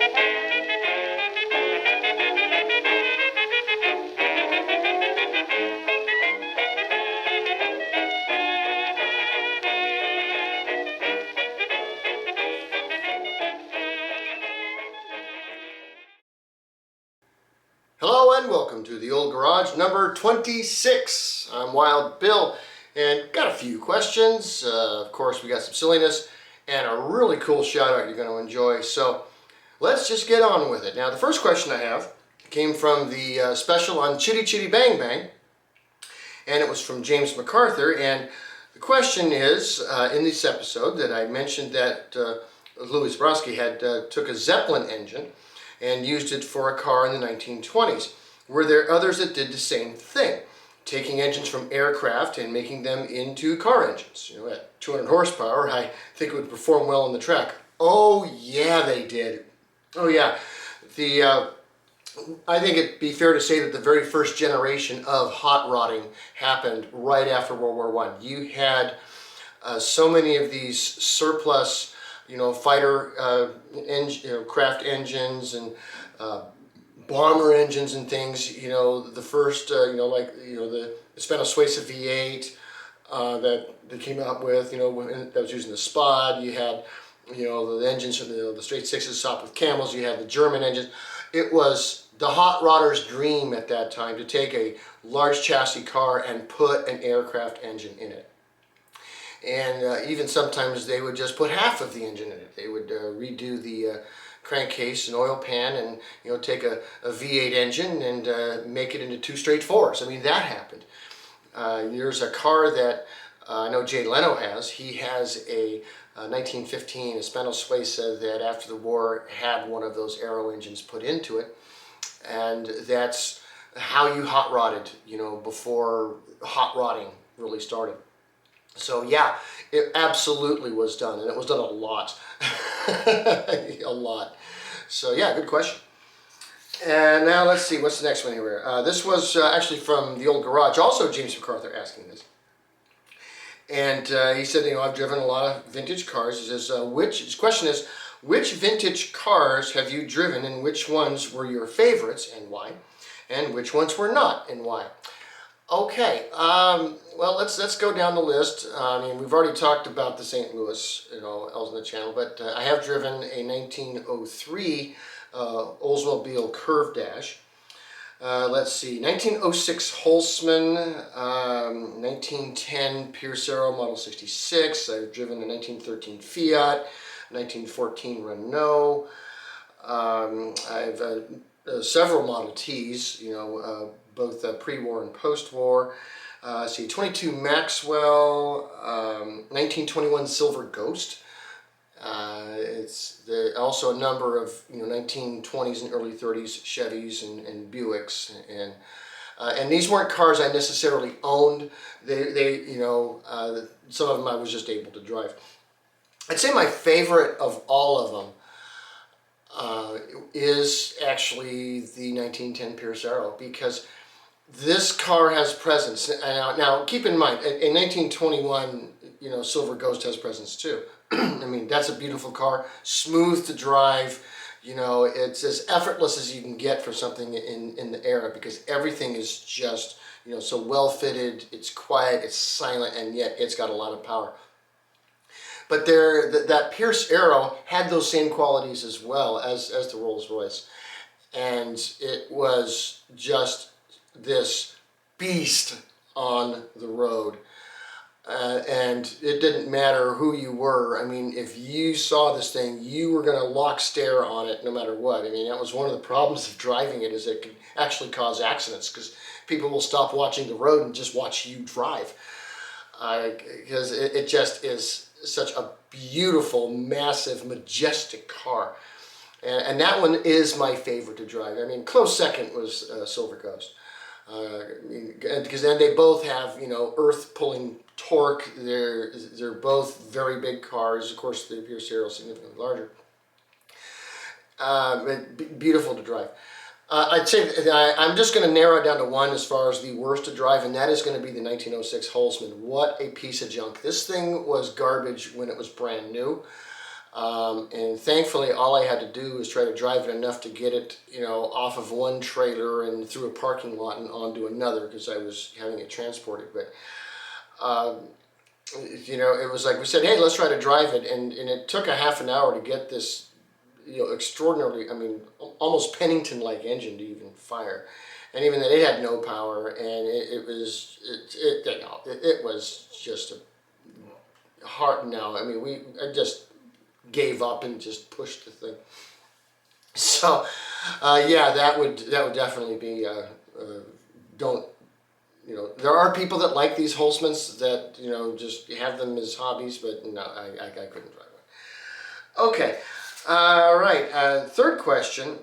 Hello and welcome to the Old Garage number 26. I'm Wild Bill and got a few questions. Of course, we got some silliness and a really cool shout out you're going to enjoy. So let's just get on with it. Now, the first question I have came from the special on Chitty Chitty Bang Bang, and it was from James MacArthur. And the question is, in this episode that I mentioned that Louis Brodsky had took a Zeppelin engine and used it for a car in the 1920s. Were there others that did the same thing, taking engines from aircraft and making them into car engines? You know, at 200 horsepower, I think it would perform well on the track. Oh yeah, they did. Oh yeah. I think it'd be fair to say that the very first generation of hot rodding happened right after World War I. You had so many of these surplus fighter craft engines and bomber engines and things. The first, the Spanosuesa V8 that they came out with, that was using the Spod. You had, the engines from the straight sixes topped with camels. You had the German engines. It was the hot rodder's dream at that time to take a large chassis car and put an aircraft engine in it. And even sometimes they would just put half of the engine in it. They would redo the crankcase and oil pan and take a V8 engine and make it into two straight fours. I mean, that happened. There's a car that I know Jay Leno has. He has a 1915 Spanosuesa that after the war had one of those Aero engines put into it. And that's how you hot rodded, before hot rodding really started. So yeah, it absolutely was done, and it was done a lot. A lot. So yeah, good question. And now let's see, what's the next one here? This was actually from the Old Garage, also James MacArthur asking this. And he said, I've driven a lot of vintage cars. He says, his question is, which vintage cars have you driven and which ones were your favorites and why? And which ones were not and why? Okay, well, let's go down the list. We've already talked about the St. Louis, on the channel, but I have driven a 1903 Oldsmobile Curve Dash. Let's see, 1906 Holtzman, 1910 Pierce Aero Model 66. I've driven a 1913 Fiat, 1914 Renault. I've several Model Ts, both pre-war and post-war. 22 Maxwell, 1921 Silver Ghost. It's also a number of 1920s and early 30s Chevys and Buicks, and these weren't cars I necessarily owned. Some of them I was just able to drive. I'd say my favorite of all of them is actually the 1910 Pierce Aero, because this car has presence. Now keep in mind, a 1921 Silver Ghost has presence too. That's a beautiful car, smooth to drive. It's as effortless as you can get for something in the era, because everything is just so well fitted. It's quiet, it's silent, and yet it's got a lot of power. But that Pierce Aero had those same qualities as well as the Rolls-Royce. And it was just this beast on the road. And it didn't matter who you were. If you saw this thing, you were going to lock stare on it no matter what. That was one of the problems of driving it, is it could actually cause accidents, because people will stop watching the road and just watch you drive. Because it just is such a beautiful, massive, majestic car. And that one is my favorite to drive. Close second was Silver Ghost. Because then they both have, earth-pulling torque. They're both very big cars. Of course, the Pierce Aero is significantly larger. But beautiful to drive. I'd say I'm just going to narrow it down to one as far as the worst to drive, and that is going to be the 1906 Holtzman. What a piece of junk. This thing was garbage when it was brand new. And thankfully, all I had to do was try to drive it enough to get it, off of one trailer and through a parking lot and onto another because I was having it transported. But it was like we said, hey, let's try to drive it, and it took a half an hour to get this, extraordinarily, I mean, almost Pennington-like engine to even fire, and even then, it had no power, and it was just a hard no. I mean, I just gave up and just pushed the thing. So, yeah, that would definitely be don't. There are people that like these Holzmans that, just have them as hobbies, but no, I couldn't drive one. Okay, all right, third question,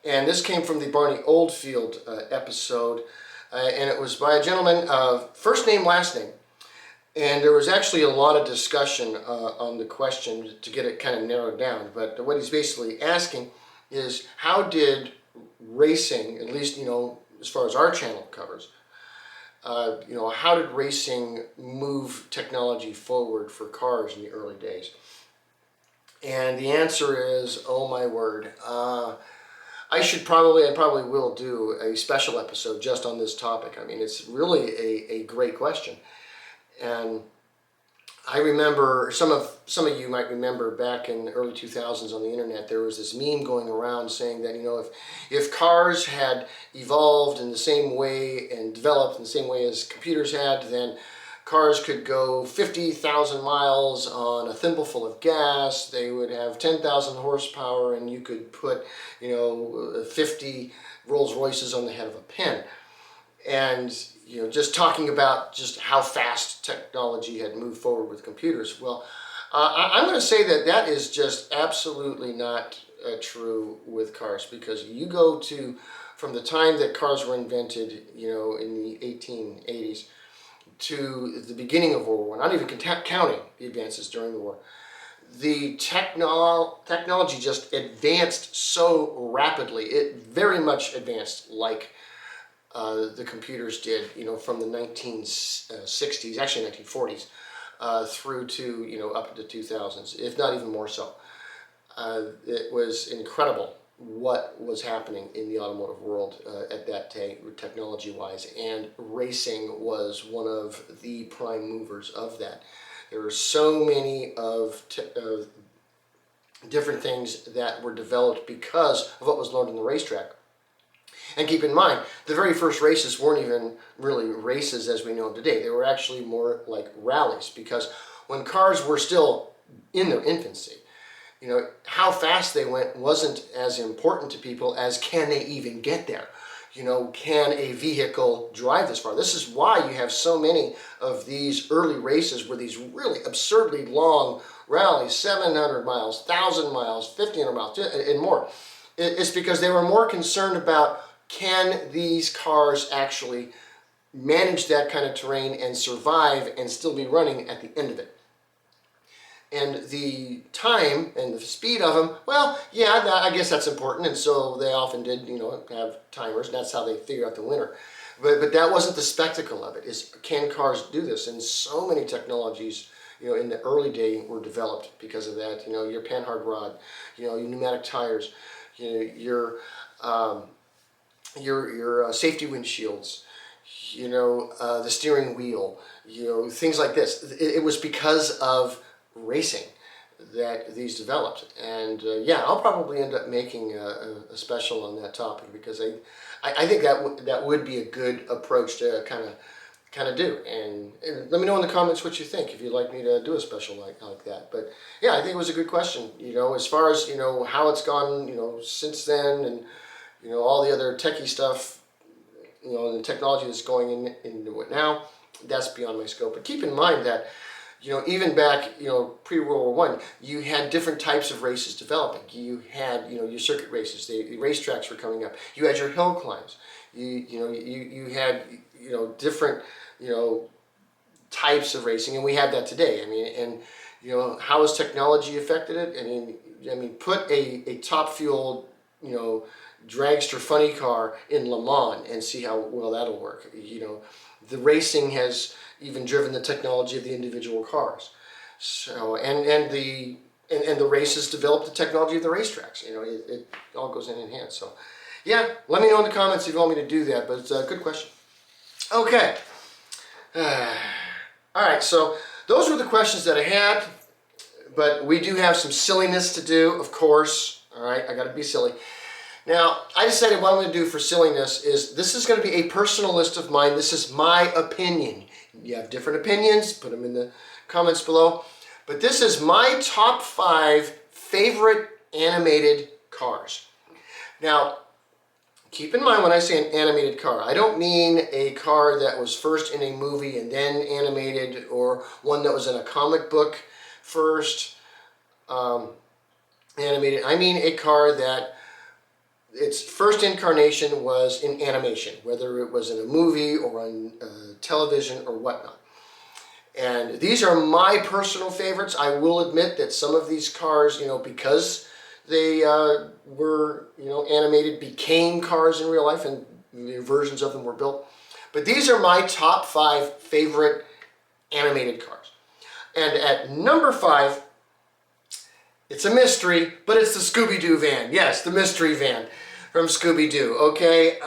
and this came from the Barney Oldfield episode, and it was by a gentleman, first name, last name, and there was actually a lot of discussion on the question to get it kind of narrowed down, but what he's basically asking is how did racing, at least, as far as our channel covers, how did racing move technology forward for cars in the early days? And the answer is, oh my word, I probably will do a special episode just on this topic. I mean, it's really a great question. And I remember, some of you might remember back in the early 2000s on the internet, there was this meme going around saying that, if cars had evolved in the same way and developed in the same way as computers had, then cars could go 50,000 miles on a thimbleful of gas, they would have 10,000 horsepower, and you could put, 50 Rolls Royces on the head of a pin. And just talking about just how fast technology had moved forward with computers. Well, I'm going to say that is just absolutely not true with cars, because you go from the time that cars were invented, in the 1880s, to the beginning of World War I, not even counting the advances during the war, the technology just advanced so rapidly. It very much advanced like the computers did, from the 1960s, actually 1940s, through to, up into 2000s, if not even more so. It was incredible what was happening in the automotive world at that day, technology-wise, and racing was one of the prime movers of that. There were so many of different things that were developed because of what was learned in the racetrack. And keep in mind, the very first races weren't even really races as we know them today. They were actually more like rallies, because when cars were still in their infancy, how fast they went wasn't as important to people as can they even get there. Can a vehicle drive this far? This is why you have so many of these early races where these really absurdly long rallies, 700 miles, 1,000 miles, 1,500 miles, and more. It's because they were more concerned about, can these cars actually manage that kind of terrain and survive and still be running at the end of it? And the time and the speed of them, well, yeah, I guess that's important, and so they often did, have timers, and that's how they figure out the winner. But that wasn't the spectacle of it, is can cars do this? And so many technologies, in the early day were developed because of that. Your panhard rod, your pneumatic tires, your safety windshields, the steering wheel, things like this. It was because of racing that these developed. And yeah, I'll probably end up making a special on that topic, because I think that would be a good approach to kind of do. And let me know in the comments what you think, if you'd like me to do a special like that. But yeah, I think it was a good question. As far as how it's gone since then, and all the other techie stuff, and the technology that's going into it now, that's beyond my scope. But keep in mind that even back, pre-World War I, you had different types of races developing. You had, your circuit races, the racetracks were coming up. You had your hill climbs. You had, different, types of racing, and we have that today. I mean, and, how has technology affected it? I mean, put a top fuel, dragster funny car in Le Mans and see how well that'll work. The racing has even driven the technology of the individual cars. So, and the and the races developed the technology of the racetracks. You know, it all goes in hand. So, yeah, let me know in the comments if you want me to do that. But it's a good question. Okay. All right. So those were the questions that I had. But we do have some silliness to do, of course. All right. I got to be silly. Now, I decided what I'm going to do for silliness is this is going to be a personal list of mine. This is my opinion. You have different opinions. Put them in the comments below. But this is my top 5 favorite animated cars. Now, keep in mind when I say an animated car, I don't mean a car that was first in a movie and then animated, or one that was in a comic book first animated. I mean a car that its first incarnation was in animation, whether it was in a movie or on television or whatnot. And these are my personal favorites. I will admit that some of these cars, you know, because they were, you know, animated, became cars in real life, and versions of them were built. But these are my top 5 favorite animated cars. And at number 5, it's a mystery, but it's the Scooby-Doo van. Yes, the mystery van from Scooby-Doo. Okay,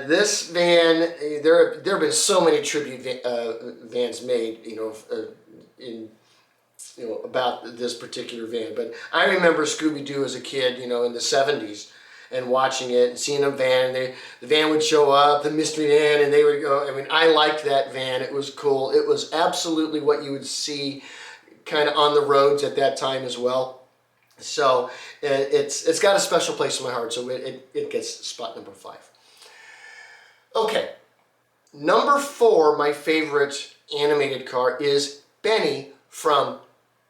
this van, there have been so many tribute vans made, about this particular van. But I remember Scooby-Doo as a kid, you know, in the 70s, and watching it and seeing a van. The van would show up, the mystery van, and they would go. I mean, I liked that van. It was cool. It was absolutely what you would see kind of on the roads at that time as well. So it's got a special place in my heart. So it gets spot number 5. Okay, number 4, my favorite animated car is Benny from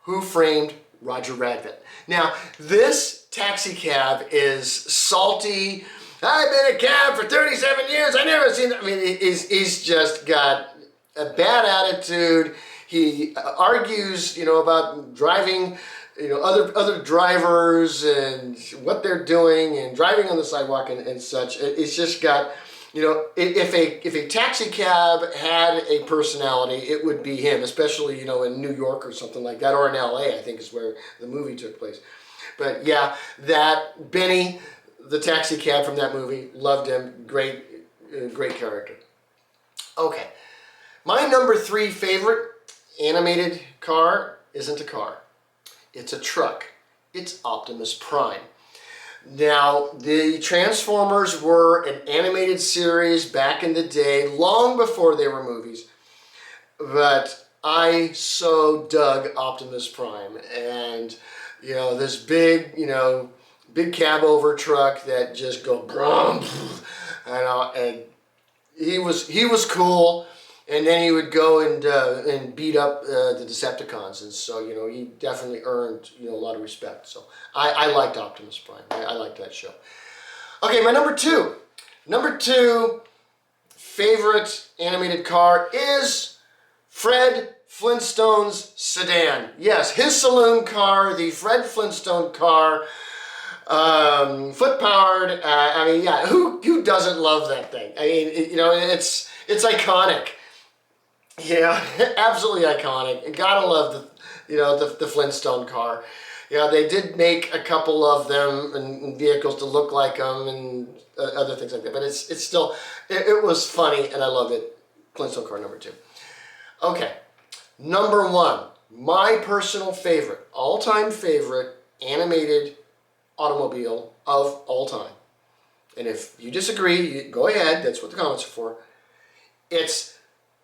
Who Framed Roger Rabbit. Now, this taxi cab is salty. I've been a cab for 37 years. I never seen that. I mean, he's just got a bad attitude. He argues, you know, about driving, you know, other drivers and what they're doing and driving on the sidewalk and such. It's just got, you know, if a taxi cab had a personality, it would be him, especially, you know, in New York or something like that, or in LA, I think is where the movie took place. But yeah, that Benny, the taxi cab from that movie, loved him. Great character. Okay, my number 3 favorite animated car isn't a car. It's a truck. It's Optimus Prime. Now, the Transformers were an animated series back in the day, long before they were movies. But I so dug Optimus Prime. And, you know, this big, you know, big cab over truck that just go brum, and he was cool. And then he would go and beat up the Decepticons, and so, you know, he definitely earned, you know, a lot of respect. So I liked Optimus Prime. I liked that show. Okay, my number 2 favorite animated car is Fred Flintstone's sedan. Yes, his saloon car, the Fred Flintstone car, foot powered. I mean, yeah, who doesn't love that thing? I mean, you know, it's iconic. Yeah, absolutely iconic. And gotta love the Flintstone car. Yeah, they did make a couple of them and vehicles to look like them and other things like that. But it's still, it was funny and I love it. Flintstone car number 2. Okay, number 1, my personal favorite, all-time favorite animated automobile of all time. And if you disagree, go ahead. That's what the comments are for. It's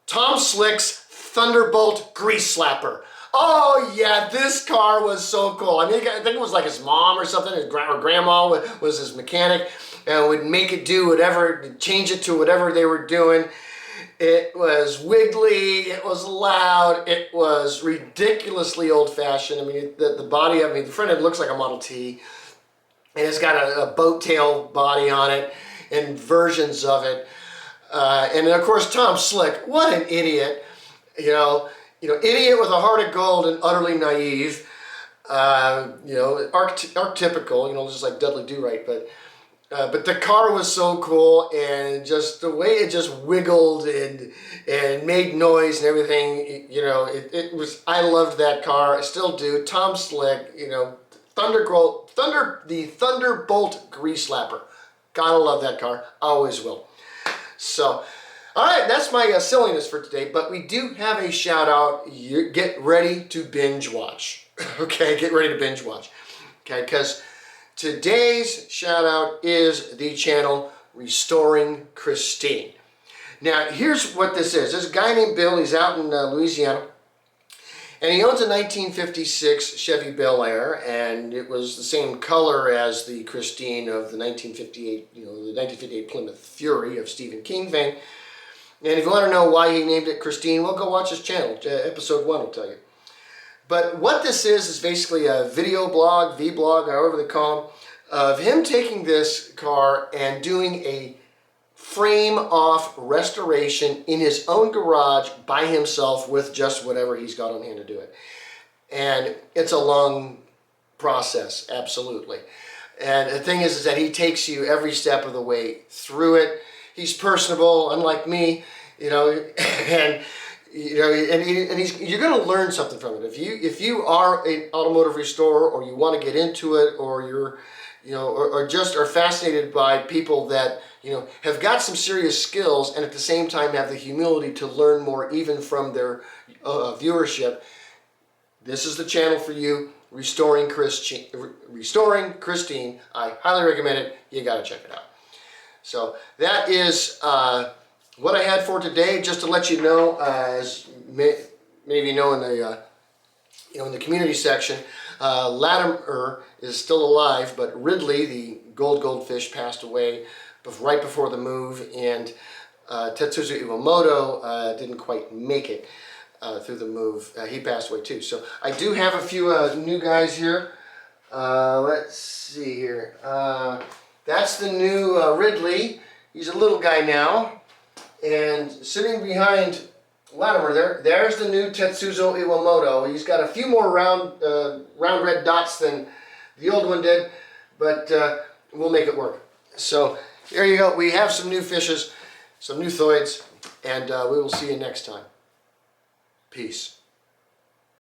Tom Slick's Thunderbolt Grease Slapper. Oh yeah, this car was so cool. I mean, I think it was like his mom or something, or grandma was his mechanic, and would make it do whatever, change it to whatever they were doing. It was wiggly, it was loud, it was ridiculously old-fashioned. I mean, the body, I mean, the front end looks like a Model T, and it's got a boat tail body on it, and versions of it. And of course, Tom Slick, what an idiot, you know, idiot with a heart of gold and utterly naive, archetypical, just like Dudley Do-Right. But But the car was so cool, and just the way it just wiggled and made noise and everything, you know, it was, I loved that car. I still do. Tom Slick, you know, the Thunderbolt Grease Slapper. Gotta love that car. Always will. So, all right, that's my silliness for today, but we do have a shout out. You get ready to binge watch. Okay, get ready to binge watch. Okay, because today's shout out is the channel Restoring Christine. Now, here's what this is. There's a guy named Bill. He's out in Louisiana, and he owns a 1956 Chevy Bel Air, and it was the same color as the Christine of the 1958, you know, the 1958 Plymouth Fury of Stephen King fame. And if you want to know why he named it Christine, well, go watch his channel. Episode 1 will tell you. But what this is basically a video blog, vlog, however they call them, of him taking this car and doing a frame-off restoration in his own garage by himself with just whatever he's got on hand to do it. And it's a long process, absolutely. And the thing is that he takes you every step of the way through it. He's personable, unlike me, you know, and you know, you're going to learn something from it. If you are an automotive restorer, or you want to get into it, or you're, you know, or just are fascinated by people that, you know, have got some serious skills and at the same time have the humility to learn more even from their viewership, this is the channel for you. Restoring Christine. I highly recommend it. You got to check it out. So that is what I had for today. Just to let you know, as many of you know, in the community section, Latimer is still alive, but Ridley, the goldfish, passed away right before the move, and Tetsuzo Iwamoto didn't quite make it through the move. He passed away too. So I do have a few new guys here. Let's see here. That's the new Ridley. He's a little guy now. And sitting behind Latimer there's the new Tetsuzo Iwamoto. He's got a few more round red dots than the old one did, but we'll make it work. So there you go. We have some new fishes, some new thoids, and we will see you next time. Peace.